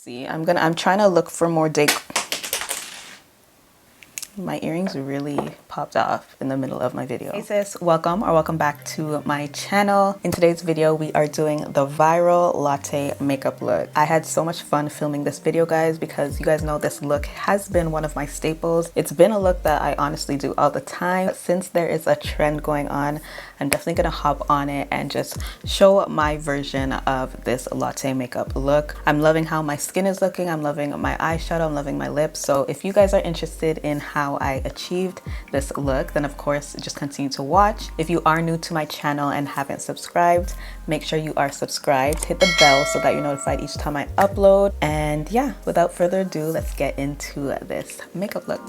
See, I'm trying to look for more decor. My earrings really popped off in the middle of my video. Hey sis, welcome back to my channel. In today's video, we are doing the viral latte makeup look. I had so much fun filming this video, guys, because you guys know this look has been one of my staples. It's been a look that I honestly do all the time. But since there is a trend going on, I'm definitely gonna hop on it and just show my version of this latte makeup look. I'm loving how my skin is looking. I'm loving my eyeshadow. I'm loving my lips. So if you guys are interested in how I achieved this look, then of course just continue to watch. If you are new to my channel and haven't subscribed, make sure you are subscribed. Hit the bell so that you're notified each time I upload. And yeah, without further ado, let's get into this makeup look.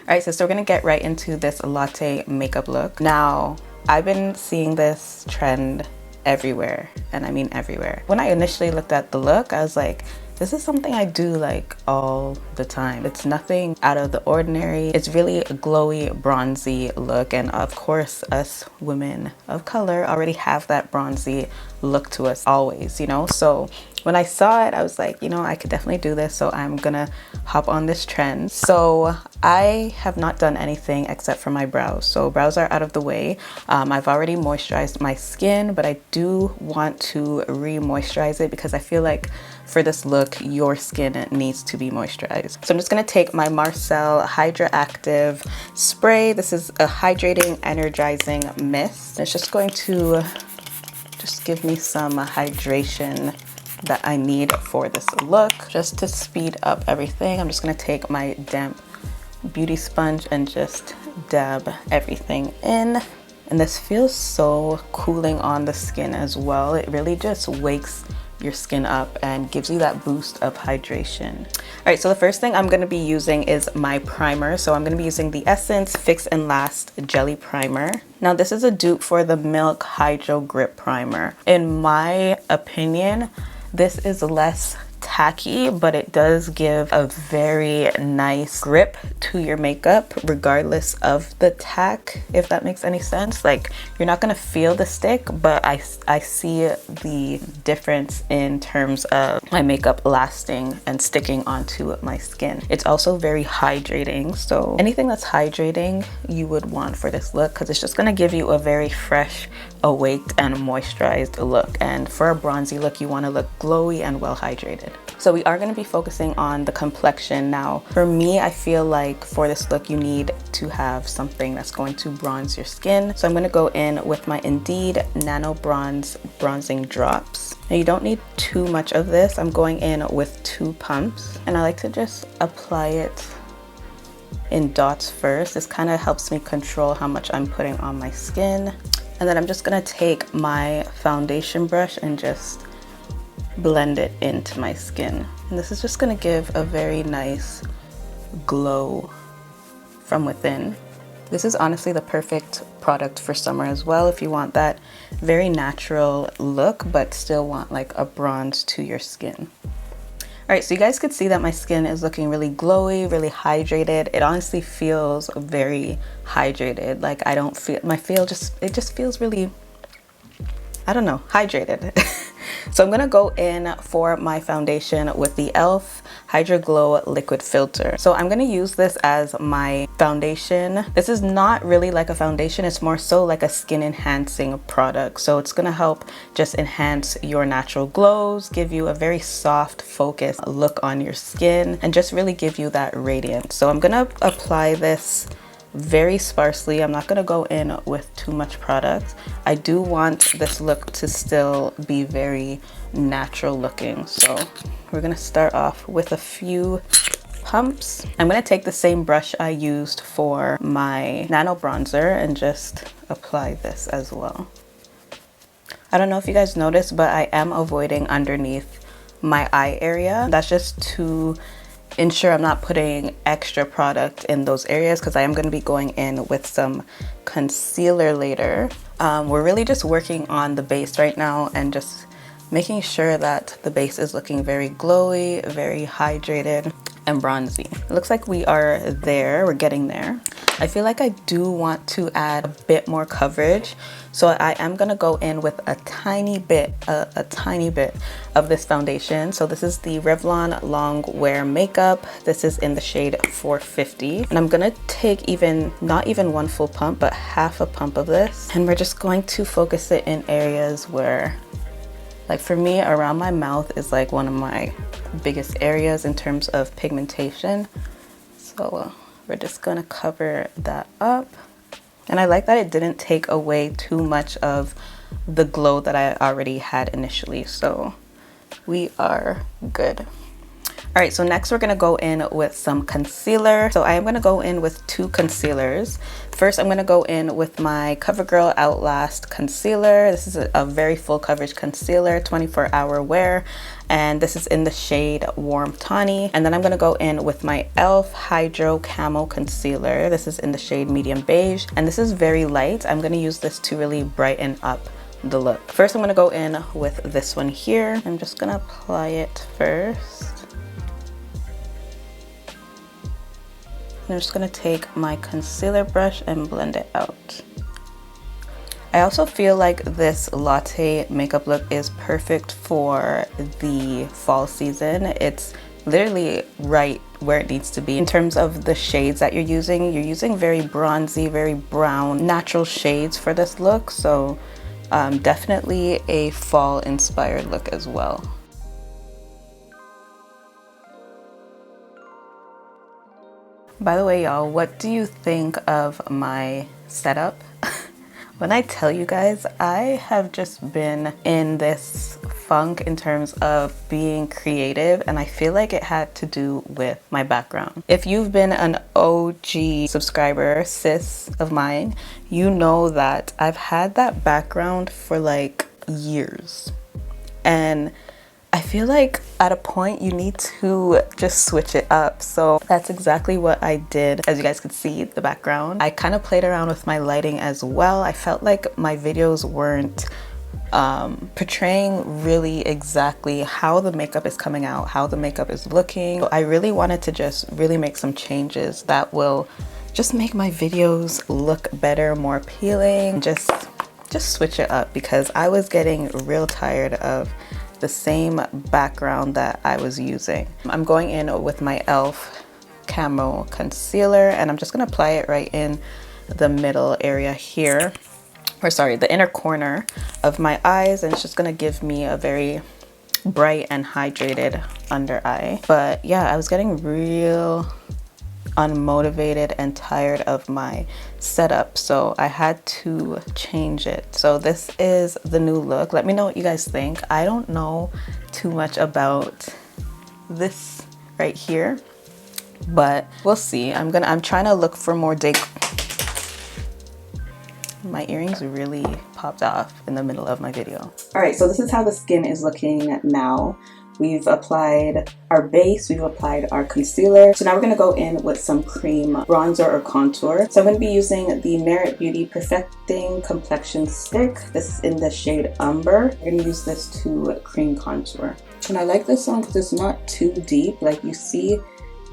Alright, so we're gonna get right into this latte makeup look. Now, I've been seeing this trend everywhere, and I mean everywhere. When I initially looked at the look, I was like, this is something I do like all the time. It's nothing out of the ordinary. It's really a glowy, bronzy look, and of course, us women of color already have that bronzy look to us always, you know? So when I saw it, I was like, you know, I could definitely do this, so I'm gonna hop on this trend. So I have not done anything except for my brows. So brows are out of the way. I've already moisturized my skin, but I do want to re-moisturize it because I feel like for this look, your skin needs to be moisturized. So I'm just gonna take my Marcelle HydraActive spray. This is a hydrating, energizing mist. It's just going to just give me some hydration that I need for this look. Just to speed up everything, I'm just gonna take my damp beauty sponge and just dab everything in. And this feels so cooling on the skin as well. It really just wakes your skin up and gives you that boost of hydration. All right, so the first thing I'm gonna be using is my primer. So I'm gonna be using the Essence Fix and Last Jelly Primer. Now this is a dupe for the Milk Hydro Grip Primer. In my opinion, this is less tacky, but it does give a very nice grip to your makeup regardless of the tack, if that makes any sense. Like, you're not gonna feel the stick, but I see the difference in terms of my makeup lasting and sticking onto my skin. It's also very hydrating, so anything that's hydrating you would want for this look, because it's just gonna give you a very fresh, awaked and moisturized look. And for a bronzy look, you want to look glowy and well hydrated. So we are going to be focusing on the complexion. Now for me, I feel like for this look you need to have something that's going to bronze your skin. So I'm going to go in with my Indeed Nano Bronze Bronzing Drops. Now you don't need too much of this. I'm going in with 2 pumps, and I like to just apply it in dots first. This kind of helps me control how much I'm putting on my skin. And then I'm just gonna take my foundation brush and just blend it into my skin. And this is just gonna give a very nice glow from within. This is honestly the perfect product for summer as well, if you want that very natural look, but still want like a bronze to your skin. All right, so you guys could see that my skin is looking really glowy, really hydrated. It honestly feels very hydrated. Like, I don't feel, it just feels really, I don't know, hydrated. So I'm gonna go in for my foundation with the e.l.f. Hydra Glow Liquid Filter. So I'm gonna use this as my foundation. This is not really like a foundation, it's more so like a skin enhancing product. So it's gonna help just enhance your natural glows, give you a very soft, focused look on your skin, and just really give you that radiance. So I'm gonna apply this very sparsely. I'm not gonna go in with too much product. I do want this look to still be very natural looking. So we're gonna start off with a few pumps. I'm gonna take the same brush I used for my Nano bronzer and just apply this as well. I don't know if you guys noticed, but I am avoiding underneath my eye area. That's just to ensure I'm not putting extra product in those areas, because I am going to be going in with some concealer later. We're really just working on the base right now and just making sure that the base is looking very glowy, very hydrated. and bronzy. It looks like we are there, we're getting there. I feel like I do want to add a bit more coverage, so I am gonna go in with a tiny bit of this foundation. So this is the Revlon Longwear Makeup. This is in the shade 450, and I'm gonna take not even one full pump, but half a pump of this, and we're just going to focus it in areas where, like for me, around my mouth is like one of my biggest areas in terms of pigmentation. So we're just gonna cover that up. And I like that it didn't take away too much of the glow that I already had initially. So we are good. All right, so next we're gonna go in with some concealer. So I am gonna go in with two concealers. First, I'm gonna go in with my CoverGirl Outlast concealer. This is a very full coverage concealer, 24-hour wear. And this is in the shade Warm Tawny. And then I'm gonna go in with my e.l.f. Hydro Camo concealer. This is in the shade Medium Beige. And this is very light. I'm gonna use this to really brighten up the look. First, I'm gonna go in with this one here. I'm just gonna apply it first. I'm just gonna take my concealer brush and blend it out. I also feel like this latte makeup look is perfect for the fall season. It's literally right where it needs to be in terms of the shades that you're using. You're using very bronzy, very brown, natural shades for this look. So definitely a fall inspired look as well. By the way, y'all, what do you think of my setup? When I tell you guys, I have just been in this funk in terms of being creative, and I feel like it had to do with my background. If you've been an OG subscriber, sis of mine, you know that I've had that background for like years. And I feel like at a point you need to just switch it up. So that's exactly what I did. As you guys could see, the background. I kind of played around with my lighting as well. I felt like my videos weren't portraying really exactly how the makeup is coming out, how the makeup is looking. So I really wanted to just really make some changes that will just make my videos look better, more appealing. Just switch it up, because I was getting real tired of the same background that I was using. I'm going in with my e.l.f. Camo concealer, and I'm just gonna apply it right in the middle area here, or sorry, the inner corner of my eyes, and it's just gonna give me a very bright and hydrated under eye. But yeah, I was getting real unmotivated and tired of my setup, so I had to change it. So this is the new look. Let me know what you guys think. I don't know too much about this right here, but we'll see. I'm trying to look for more my earrings really popped off in the middle of my video. All right, so this is how the skin is looking now. We've applied our base, we've applied our concealer. So now we're gonna go in with some cream bronzer or contour. So I'm gonna be using the Merit Beauty Perfecting Complexion Stick. This is in the shade Umber. We're gonna use this to cream contour. And I like this one because it's not too deep. Like you see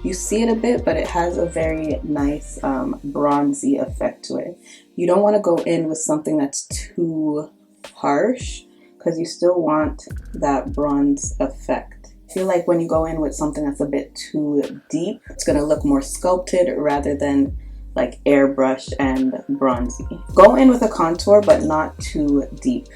it a bit, but it has a very nice bronzy effect to it. You don't wanna go in with something that's too harsh, because you still want that bronze effect. I feel like when you go in with something that's a bit too deep, it's gonna look more sculpted rather than like airbrushed and bronzy. Go in with a contour, but not too deep.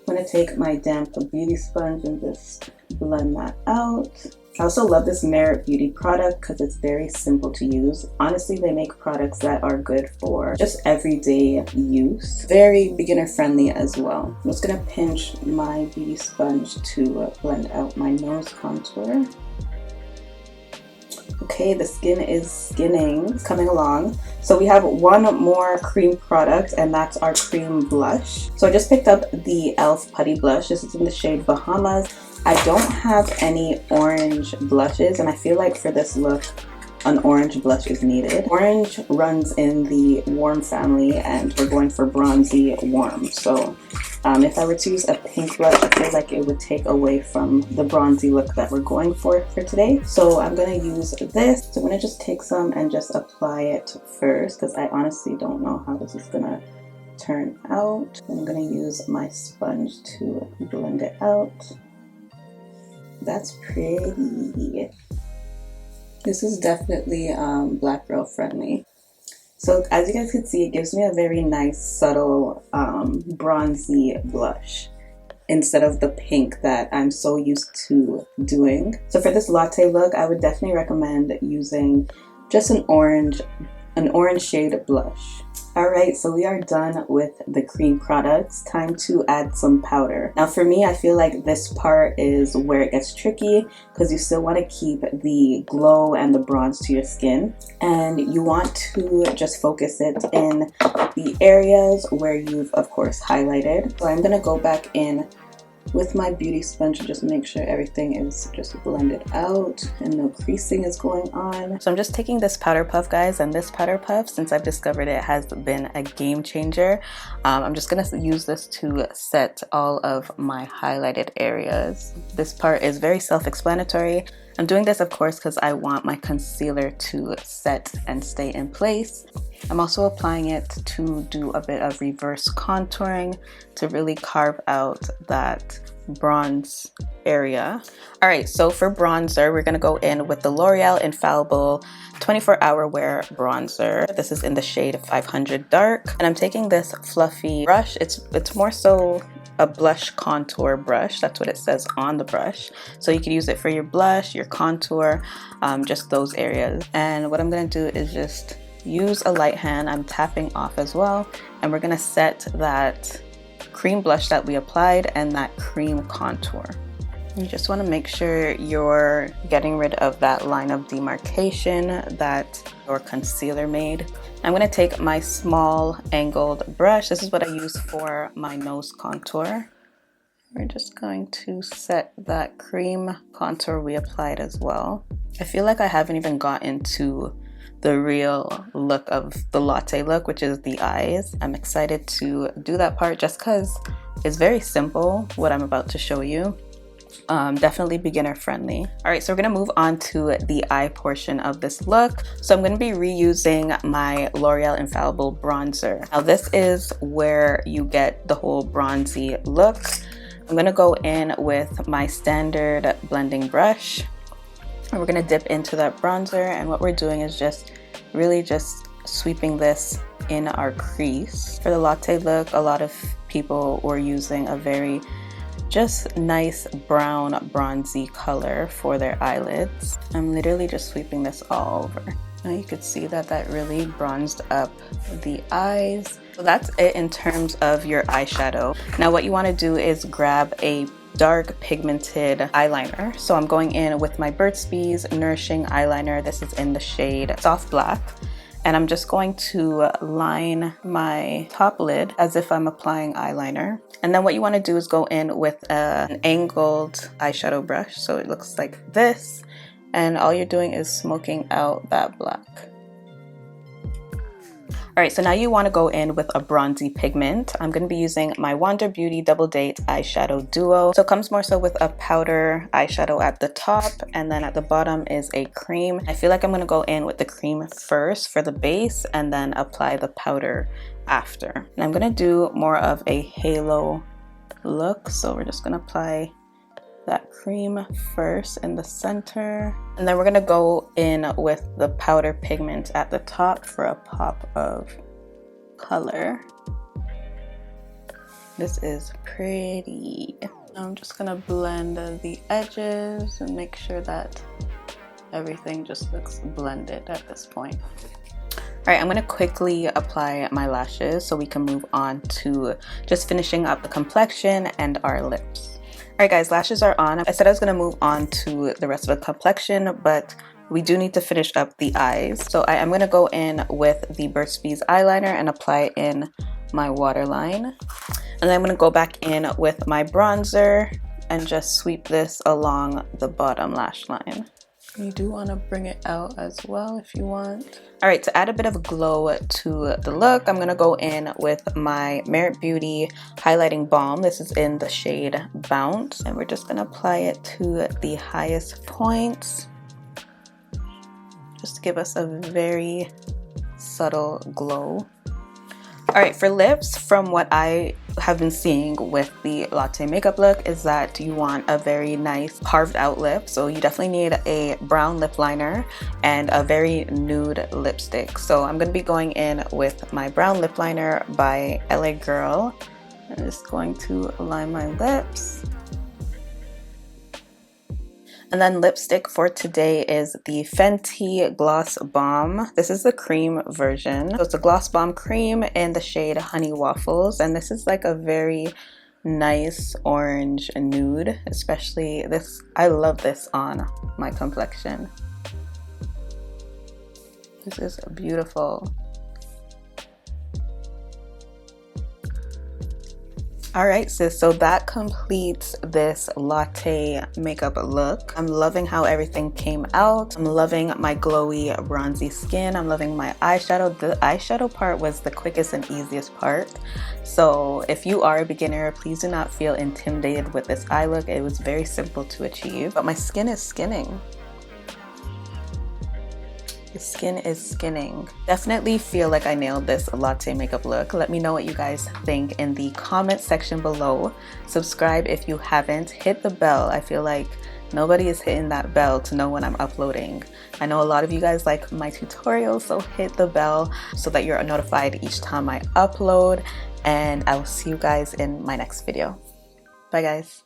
I'm gonna take my damp beauty sponge and just blend that out. I also love this Merit Beauty product because it's very simple to use. Honestly, they make products that are good for just everyday use. Very beginner friendly as well. I'm just gonna pinch my beauty sponge to blend out my nose contour. Okay, the skin is skinning. It's coming along. So we have one more cream product, and that's our cream blush. So I just picked up the e.l.f. Putty blush. This is in the shade Bahamas. I don't have any orange blushes, and I feel like for this look, an orange blush is needed. Orange runs in the warm family, and we're going for bronzy warm. So if I were to use a pink blush, I feel like it would take away from the bronzy look that we're going for today. So I'm going to use this. So I'm going to just take some and just apply it first, because I honestly don't know how this is going to turn out. I'm going to use my sponge to blend it out. That's pretty. This is definitely black girl friendly. So as you guys can see, it gives me a very nice subtle bronzy blush instead of the pink that I'm so used to doing. So for this latte look, I would definitely recommend using just an orange shade blush. Alright, so we are done with the cream products. Time to add some powder. Now for me, I feel like this part is where it gets tricky, because you still want to keep the glow and the bronze to your skin. And you want to just focus it in the areas where you've, of course, highlighted. So I'm going to go back in with my beauty sponge to just make sure everything is just blended out and no creasing is going on. So I'm just taking this powder puff, guys, and this powder puff, since I've discovered it, has been a game changer. I'm just gonna use this to set all of my highlighted areas. This part is very self-explanatory. I'm doing this, of course, because I want my concealer to set and stay in place. I'm also applying it to do a bit of reverse contouring to really carve out that bronze area. All right, so for bronzer, we're gonna go in with the L'Oreal Infallible 24-Hour Wear Bronzer. This is in the shade 500 Dark, and I'm taking this fluffy brush. It's more so a blush contour brush. That's what it says on the brush. So you can use it for your blush, your contour, just those areas. And what I'm gonna do is just use a light hand. I'm tapping off as well, and we're gonna set that cream blush that we applied and that cream contour. You just want to make sure you're getting rid of that line of demarcation that your concealer made. I'm going to take my small angled brush. This is what I use for my nose contour. We're just going to set that cream contour we applied as well. I feel like I haven't even gotten to the real look of the latte look, which is the eyes. I'm excited to do that part just because it's very simple what I'm about to show you. Definitely beginner friendly. All right, so we're gonna move on to the eye portion of this look. So I'm gonna be reusing my L'Oreal Infallible bronzer. Now this is where you get the whole bronzy look. I'm gonna go in with my standard blending brush, and we're gonna dip into that bronzer, and what we're doing is just really just sweeping this in our crease. For the latte look, a lot of people were using a very just nice brown bronzy color for their eyelids. I'm literally just sweeping this all over. Now you could see that that really bronzed up the eyes. So that's it in terms of your eyeshadow. Now what you want to do is grab a dark pigmented eyeliner. So I'm going in with my Burt's Bees Nourishing Eyeliner. This is in the shade Soft Black. And I'm just going to line my top lid as if I'm applying eyeliner. And then what you want to do is go in with an angled eyeshadow brush. So it looks like this. And all you're doing is smoking out that black. All right, so now you want to go in with a bronzy pigment. I'm going to be using my Wander Beauty Double Date Eyeshadow Duo. So it comes more so with a powder eyeshadow at the top, and then at the bottom is a cream. I feel like I'm going to go in with the cream first for the base and then apply the powder after. And I'm going to do more of a halo look. So we're just going to apply that cream first in the center, and then we're gonna go in with the powder pigment at the top for a pop of color. This is pretty. I'm just gonna blend the edges and make sure that everything just looks blended at this point. All right, I'm gonna quickly apply my lashes so we can move on to just finishing up the complexion and our lips. Alright guys, lashes are on. I said I was going to move on to the rest of the complexion, but we do need to finish up the eyes. So I am going to go in with the Burt's Bees eyeliner and apply in my waterline. And then I'm going to go back in with my bronzer and just sweep this along the bottom lash line. You do want to bring it out as well if you want. All right, to add a bit of glow to the look, I'm gonna go in with my Merit Beauty highlighting balm. This is in the shade Bounce, and we're just gonna apply it to the highest points, just to give us a very subtle glow. All right, for lips, from what I have been seeing with the latte makeup look is that you want a very nice carved out lip. So you definitely need a brown lip liner and a very nude lipstick. So I'm gonna be going in with my brown lip liner by LA Girl. I'm just going to line my lips. And then lipstick for today is the Fenty Gloss Balm. This is the cream version. So it's a Gloss Balm cream in the shade Honey Waffles. And this is like a very nice orange nude, especially this. I love this on my complexion. This is beautiful. All right, sis, so that completes this latte makeup look. I'm loving how everything came out. I'm loving my glowy, bronzy skin. I'm loving my eyeshadow. The eyeshadow part was the quickest and easiest part. So if you are a beginner, please do not feel intimidated with this eye look. It was very simple to achieve, but my skin is skinning. The skin is skinning. Definitely feel like I nailed this latte makeup look. Let me know what you guys think in the comment section below. Subscribe if you haven't. Hit the bell. I feel like nobody is hitting that bell to know when I'm uploading. I know a lot of you guys like my tutorials, so hit the bell so that you're notified each time I upload. And I will see you guys in my next video. Bye guys.